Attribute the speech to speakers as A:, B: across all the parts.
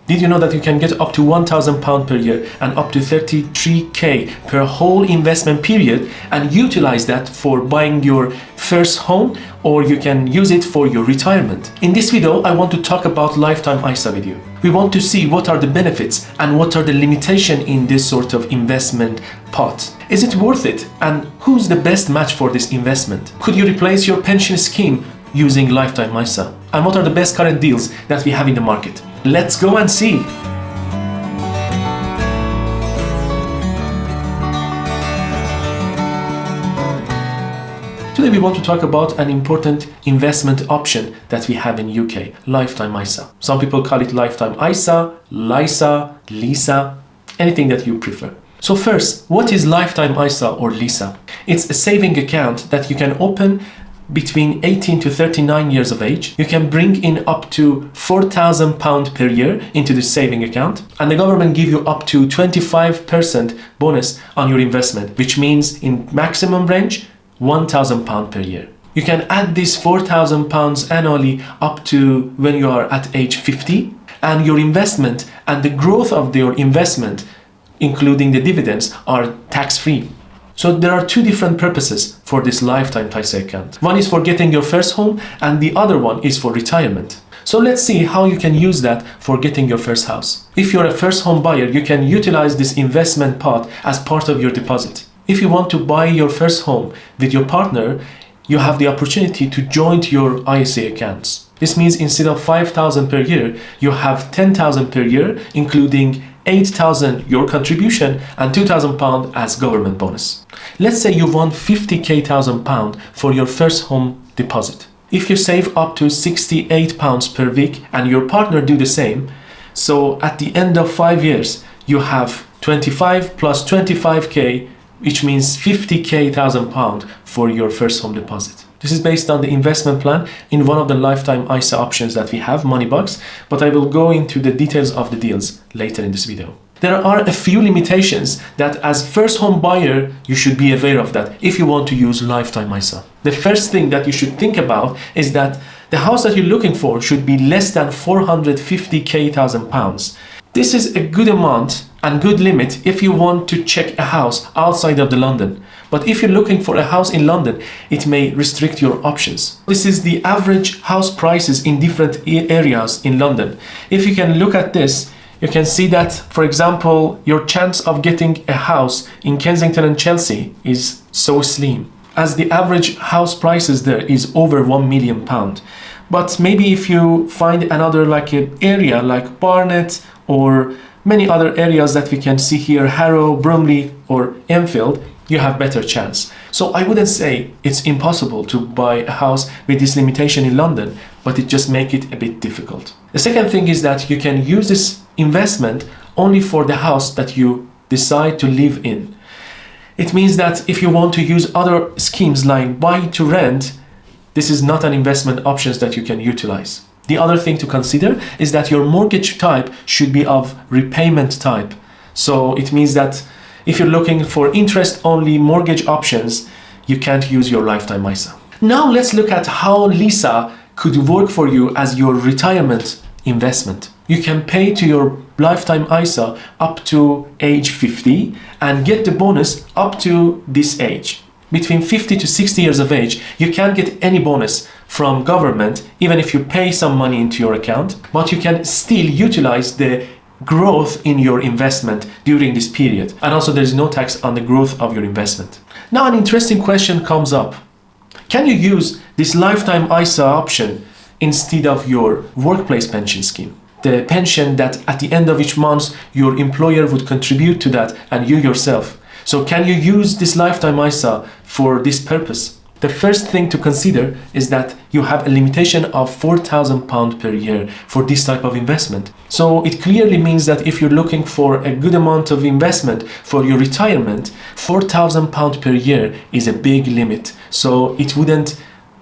A: Did you know that you can get up to £1,000 per year and up to 33k per whole investment period and utilize that for buying your first home, or you can use it for your retirement? In this video, I want to talk about lifetime ISA with you. We want to see what are the benefits and what are the limitations in this sort of investment pot. Is it worth it? And who's the best match for this investment? Could you replace your pension scheme using lifetime ISA? And what are the best current deals that we have in the market? Let's go and see. Today we want to talk about an important investment option that we have in UK, lifetime ISA. Some people call it lifetime ISA, LISA, LISA, anything that you prefer. So first, what is lifetime ISA or LISA? It's a saving account that you can open between 18 to 39 years of age. You can bring in up to £4,000 per year into the saving account, and the government give you up to 25% bonus on your investment, which means in maximum range £1,000 per year. You can add this £4,000 annually up to when you are at age 50, and your investment and the growth of your investment, including the dividends, are tax-free. So there are two different purposes for this lifetime ISA account. One is for getting your first home, and the other one is for retirement. So let's see how you can use that for getting your first house. If you're a first home buyer, you can utilize this investment pot as part of your deposit. If you want to buy your first home with your partner, you have the opportunity to join your ISA accounts. This means instead of £5,000 per year, you have £10,000 per year, including £8,000 your contribution and £2,000 as government bonus. Let's say you want £50,000 for your first home deposit. If you save up to £68 per week and your partner do the same, so at the end of 5 years, you have 25 plus 25k, which means £50,000 for your first home deposit. This is based on the investment plan in one of the lifetime ISA options that we have, Moneybox, but I will go into the details of the deals later in this video. There are a few limitations that as first home buyer, you should be aware of that if you want to use lifetime ISA. The first thing that you should think about is that the house that you're looking for should be less than £450,000. This is a good amount and good limit if you want to check a house outside of the London. But if you're looking for a house in London, it may restrict your options. This is the average house prices in different areas in London. If you can look at this, you can see that, for example, your chance of getting a house in Kensington and Chelsea is so slim, as the average house prices there is over £1 million. But maybe if you find another area like Barnet or many other areas that we can see here, Harrow, Bromley or Enfield, you have better chance. So I wouldn't say it's impossible to buy a house with this limitation in London, but it just makes it a bit difficult. The second thing is that you can use this investment only for the house that you decide to live in. It means that if you want to use other schemes like buy to rent, this is not an investment option that you can utilize. The other thing to consider is that your mortgage type should be of repayment type. So it means that if you're looking for interest-only mortgage options, you can't use your lifetime ISA. Now let's look at how LISA could work for you as your retirement investment. You can pay to your lifetime ISA up to age 50 and get the bonus up to this age. Between 50 to 60 years of age, you can't get any bonus from government, even if you pay some money into your account, but you can still utilize the growth in your investment during this period. And also there is no tax on the growth of your investment. Now an interesting question comes up. Can you use this lifetime ISA option instead of your workplace pension scheme? The pension that at the end of each month your employer would contribute to that and you yourself. So can you use this lifetime ISA for this purpose? The first thing to consider is that you have a limitation of £4,000 per year for this type of investment. So it clearly means that if you're looking for a good amount of investment for your retirement, £4,000 per year is a big limit. So it wouldn't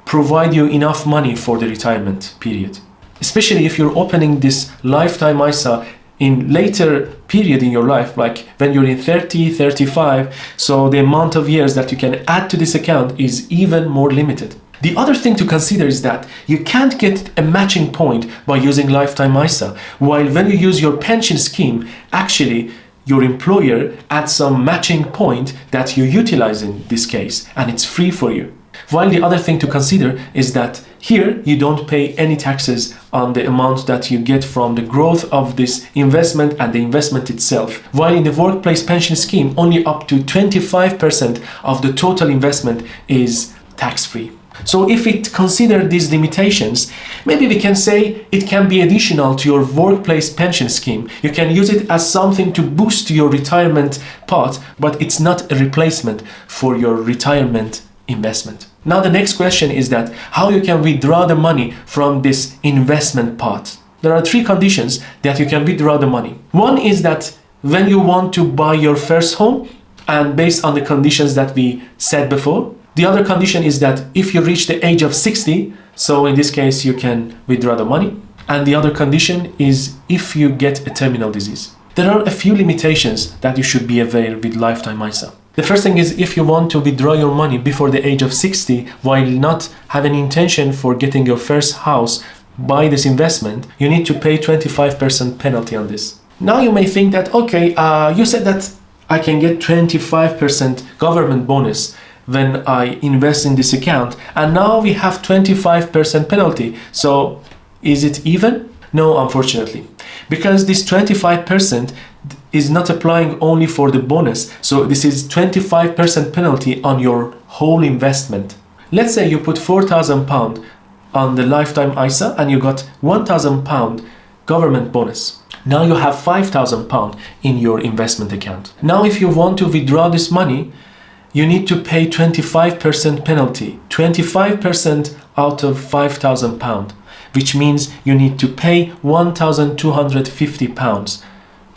A: provide you enough money for the retirement period. Especially if you're opening this lifetime ISA in later period in your life, like when you're in 30, 35, so the amount of years that you can add to this account is even more limited. The other thing to consider is that you can't get a matching point by using lifetime ISA, while when you use your pension scheme, actually your employer adds some matching point that you utilize in this case, and it's free for you. While the other thing to consider is that here you don't pay any taxes on the amount that you get from the growth of this investment and the investment itself. While in the workplace pension scheme, only up to 25% of the total investment is tax-free. So if it considers these limitations, maybe we can say it can be additional to your workplace pension scheme. You can use it as something to boost your retirement pot, but it's not a replacement for your retirement investment. Now the next question is that how you can withdraw the money from this investment pot. There are 3 conditions that you can withdraw the money. One is that when you want to buy your first home, and based on the conditions that we said before. The other condition is that if you reach the age of 60, so in this case you can withdraw the money. And the other condition is if you get a terminal disease. There are a few limitations that you should be aware with lifetime ISA. The first thing is if you want to withdraw your money before the age of 60 while not having intention for getting your first house by this investment, you need to pay 25% penalty on this. Now you may think that, okay, you said that I can get 25% government bonus when I invest in this account, and now we have 25% penalty. So is it even? No, unfortunately, because this 25% is not applying only for the bonus. So this is 25% penalty on your whole investment. Let's say you put £4,000 on the lifetime ISA and you got £1,000 government bonus. Now you have £5,000 in your investment account. Now if you want to withdraw this money, you need to pay 25% penalty, 25% out of £5,000, which means you need to pay £1,250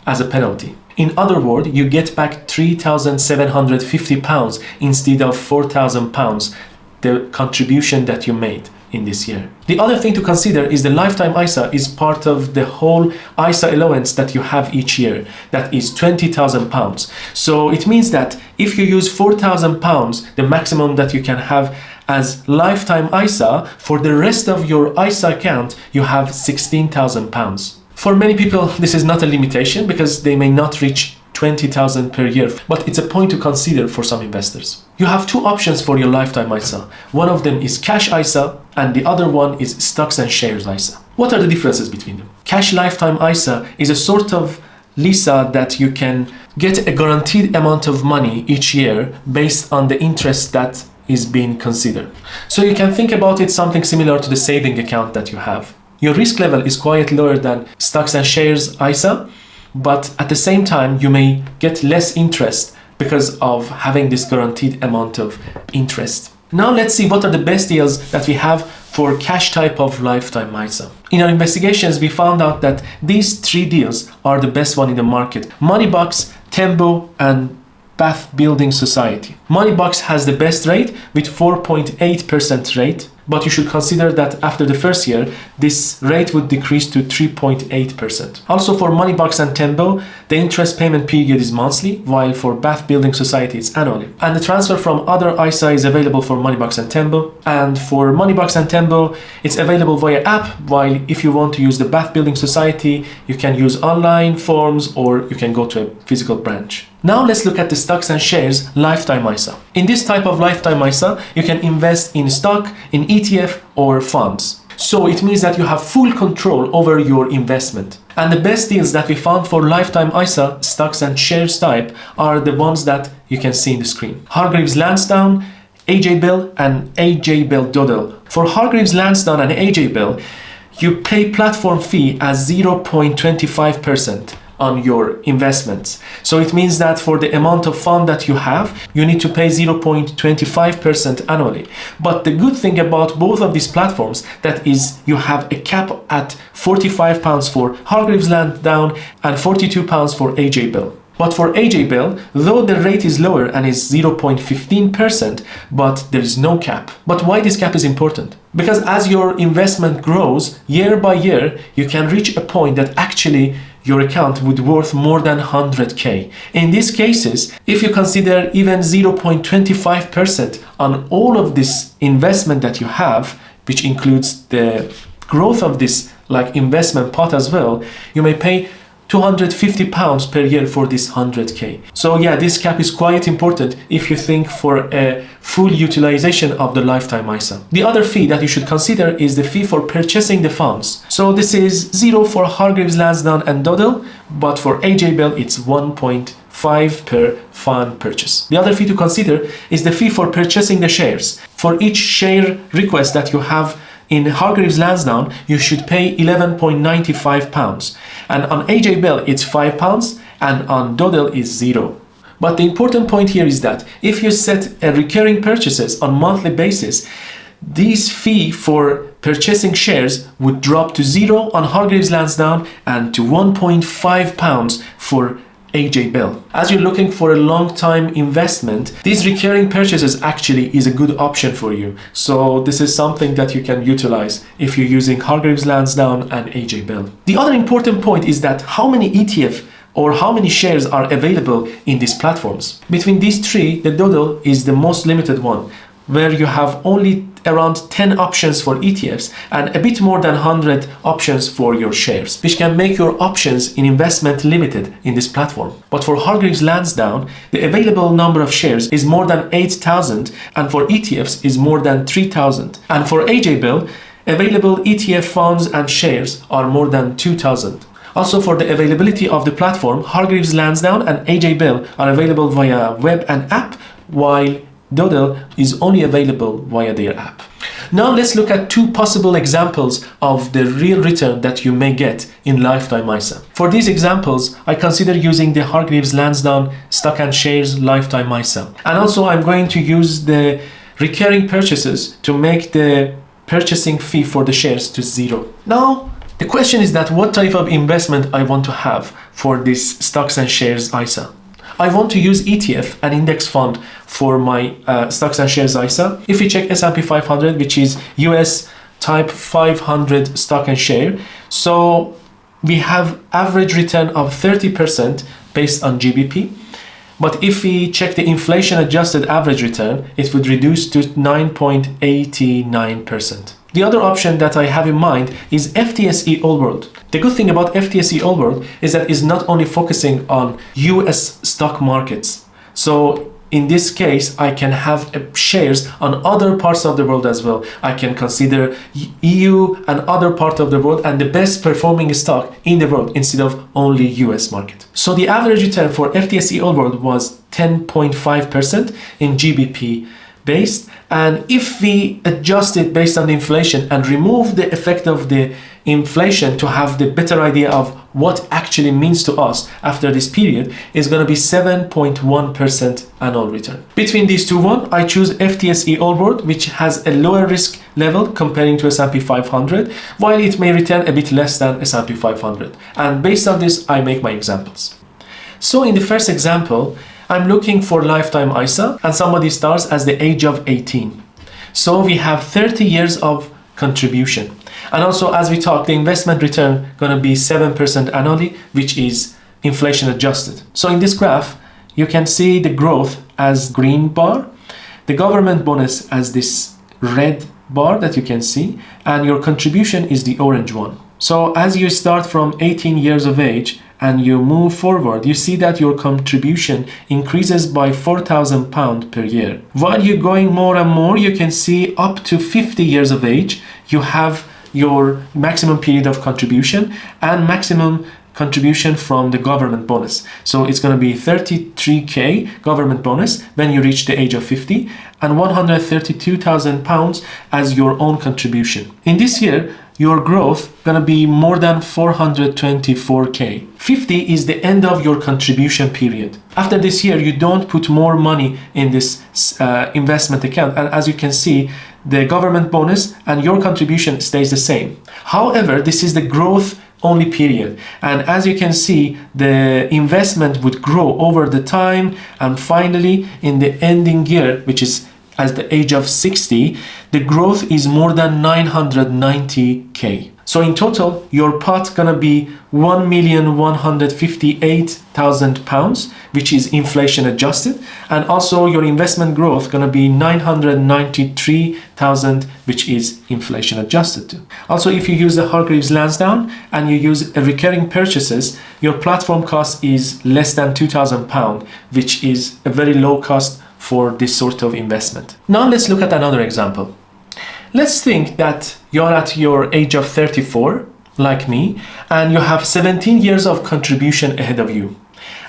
A: as a penalty. In other words, you get back £3,750 instead of £4,000, the contribution that you made in this year. The other thing to consider is the lifetime ISA is part of the whole ISA allowance that you have each year. That is £20,000. So it means that if you use £4,000, the maximum that you can have as lifetime ISA, for the rest of your ISA account, you have £16,000. For many people, this is not a limitation because they may not reach 20,000 per year, but it's a point to consider for some investors. You have 2 options for your lifetime ISA. One of them is cash ISA and the other one is stocks and shares ISA. What are the differences between them? Cash lifetime ISA is a sort of LISA that you can get a guaranteed amount of money each year based on the interest that is being considered. So you can think about it something similar to the saving account that you have. Your risk level is quite lower than stocks and shares ISA, but at the same time you may get less interest because of having this guaranteed amount of interest. Now let's see what are the best deals that we have for cash type of lifetime ISA. In our investigations, we found out that these 3 deals are the best one in the market: Moneybox, Tembo, and Bath Building Society. Moneybox has the best rate with 4.8% rate, but you should consider that after the first year, this rate would decrease to 3.8%. Also for Moneybox and Tembo, the interest payment period is monthly, while for Bath Building Society it's annually. And the transfer from other ISA is available for Moneybox and Tembo. And for Moneybox and Tembo, it's available via app, while if you want to use the Bath Building Society, you can use online forms or you can go to a physical branch. Now let's look at the stocks and shares lifetime ISA. In this type of lifetime ISA, you can invest in stock, in ETF or funds. So it means that you have full control over your investment. And the best deals that we found for lifetime ISA stocks and shares type are the ones that you can see in the screen: Hargreaves Lansdown, AJ Bell and AJ Bell Dodell. For Hargreaves Lansdown and AJ Bell, you pay platform fee as 0.25% on your investments. So it means that for the amount of fund that you have, you need to pay 0.25% annually. But the good thing about both of these platforms, that is you have a cap at £45 for Hargreaves Lansdown and £42 for AJ Bell. But for AJ Bell, though the rate is lower and is 0.15%, but there is no cap. But why this cap is important? Because as your investment grows year by year, you can reach a point that actually your account would worth more than 100k. In these cases, if you consider even 0.25% on all of this investment that you have, which includes the growth of this like investment pot as well, you may pay £250 per year for this 100k. So yeah, this cap is quite important if you think for a full utilization of the lifetime ISA. The other fee that you should consider is the fee for purchasing the funds. So this is 0 for Hargreaves Lansdown and Dodell, but for AJ Bell it's 1.5 per fund purchase. The other fee to consider is the fee for purchasing the shares. For each share request that you have in Hargreaves Lansdown, you should pay £11.95, and on AJ Bell it's £5, and on Dodell is 0. But the important point here is that if you set a recurring purchases on monthly basis, this fee for purchasing shares would drop to 0 on Hargreaves Lansdown and to £1.5 for AJ Bell. As you're looking for a long-time investment, these recurring purchases actually is a good option for you. So this is something that you can utilize if you're using Hargreaves Lansdown and AJ Bell. The other important point is that how many ETF or how many shares are available in these platforms. Between these three, the Dodell is the most limited one, where you have only around 10 options for ETFs and a bit more than 100 options for your shares, which can make your options in investment limited in this platform. But for Hargreaves Lansdown, the available number of shares is more than 8,000, and for ETFs is more than 3,000. And for AJ Bell, available ETF funds and shares are more than 2,000. Also, for the availability of the platform, Hargreaves Lansdown and AJ Bell are available via web and app, while Dodell is only available via their app. Now let's look at two possible examples of the real return that you may get in lifetime ISA. For these examples, I consider using the Hargreaves Lansdown Stock and Shares Lifetime ISA. And also I'm going to use the recurring purchases to make the purchasing fee for the shares to 0. Now, the question is that what type of investment I want to have for this Stocks and Shares ISA. I want to use ETF and index fund for my Stocks and Shares ISA. If we check S&P 500, which is US type 500 stock and share, so we have average return of 30% based on GBP. But if we check the inflation adjusted average return, it would reduce to 9.89%. The other option that I have in mind is FTSE All World. The good thing about FTSE All World is that it's not only focusing on US stock markets. So in this case, I can have shares on other parts of the world as well. I can consider EU and other parts of the world and the best performing stock in the world instead of only US market. So the average return for FTSE All World was 10.5% in GBP based, and if we adjust it based on the inflation and remove the effect of the inflation to have the better idea of what actually means to us after this period, is going to be 7.1% annual return. Between these two I choose FTSE All World, which has a lower risk level comparing to S&P 500, while it may return a bit less than S&P 500. And based on this, I make my examples. So in the first example, I'm looking for lifetime ISA and somebody starts at the age of 18. So we have 30 years of contribution. And also, as we talked, the investment return gonna be 7% annually, which is inflation adjusted. So in this graph, you can see the growth as green bar, the government bonus as this red bar that you can see, and your contribution is the orange one. So as you start from 18 years of age, and you move forward, you see that your contribution increases by £4,000 per year. While you're going more and more, you can see up to 50 years of age, you have your maximum period of contribution and maximum contribution from the government bonus. So it's going to be 33k government bonus when you reach the age of 50 and £132,000 as your own contribution. In this year, your growth gonna be more than 424k. 50 is the end of your contribution period. After this year, you don't put more money in this investment account, and as you can see, the government bonus and your contribution stays the same. However, this is the growth only period, and as you can see, the investment would grow over the time, and finally in the ending year, which is at the age of 60, the growth is more than 990k. So in total, your pot gonna be £1,158,000, which is inflation adjusted, and also your investment growth gonna be 993,000, which is inflation adjusted too. Also, if you use the Hargreaves Lansdowne and you use recurring purchases, your platform cost is less than £2,000, which is a very low cost for this sort of investment. Now let's look at another example. Let's think that you're at your age of 34, like me, and you have 17 years of contribution ahead of you.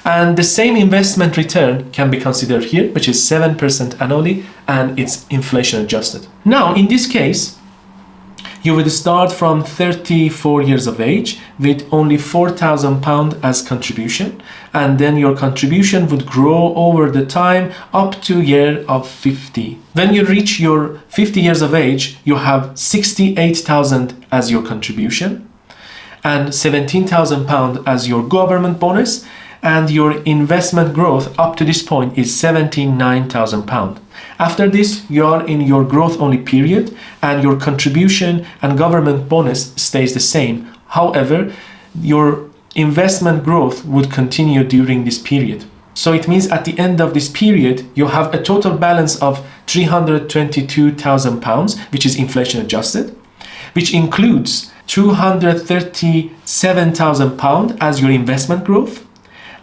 A: And the same investment return can be considered here, which is 7% annually, and it's inflation adjusted. Now, in this case, you would start from 34 years of age with only £4,000 as contribution, and then your contribution would grow over the time up to year of 50. When you reach your 50 years of age, you have 68,000 as your contribution and £17,000 as your government bonus, and your investment growth up to this point is £79,000. After this, you are in your growth only period and your contribution and government bonus stays the same. However, your investment growth would continue during this period. So it means at the end of this period, you have a total balance of £322,000, which is inflation adjusted, which includes £237,000 as your investment growth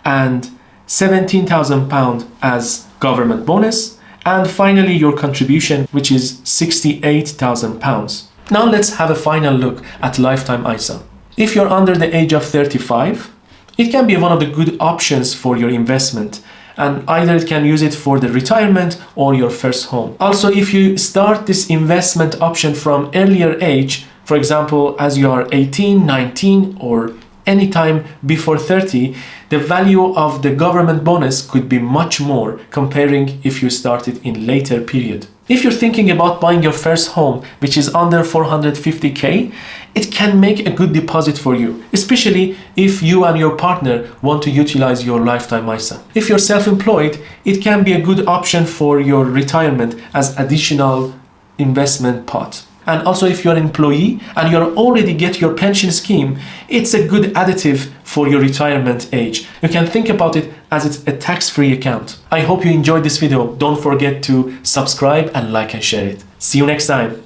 A: and £17,000 as government bonus, and finally your contribution, which is £68,000. Now let's have a final look at lifetime ISA. If you're under the age of 35, it can be one of the good options for your investment, and either it can use it for the retirement or your first home. Also, if you start this investment option from earlier age, for example, as you are 18, 19, or anytime before 30, the value of the government bonus could be much more comparing if you started in later period. If you're thinking about buying your first home, which is under 450k, it can make a good deposit for you, especially if you and your partner want to utilize your lifetime ISA. If you're self-employed, it can be a good option for your retirement as additional investment pot. And also if you're an employee and you already get your pension scheme, it's a good additive for your retirement age. You can think about it as it's a tax-free account. I hope you enjoyed this video. Don't forget to subscribe and like and share it. See you next time.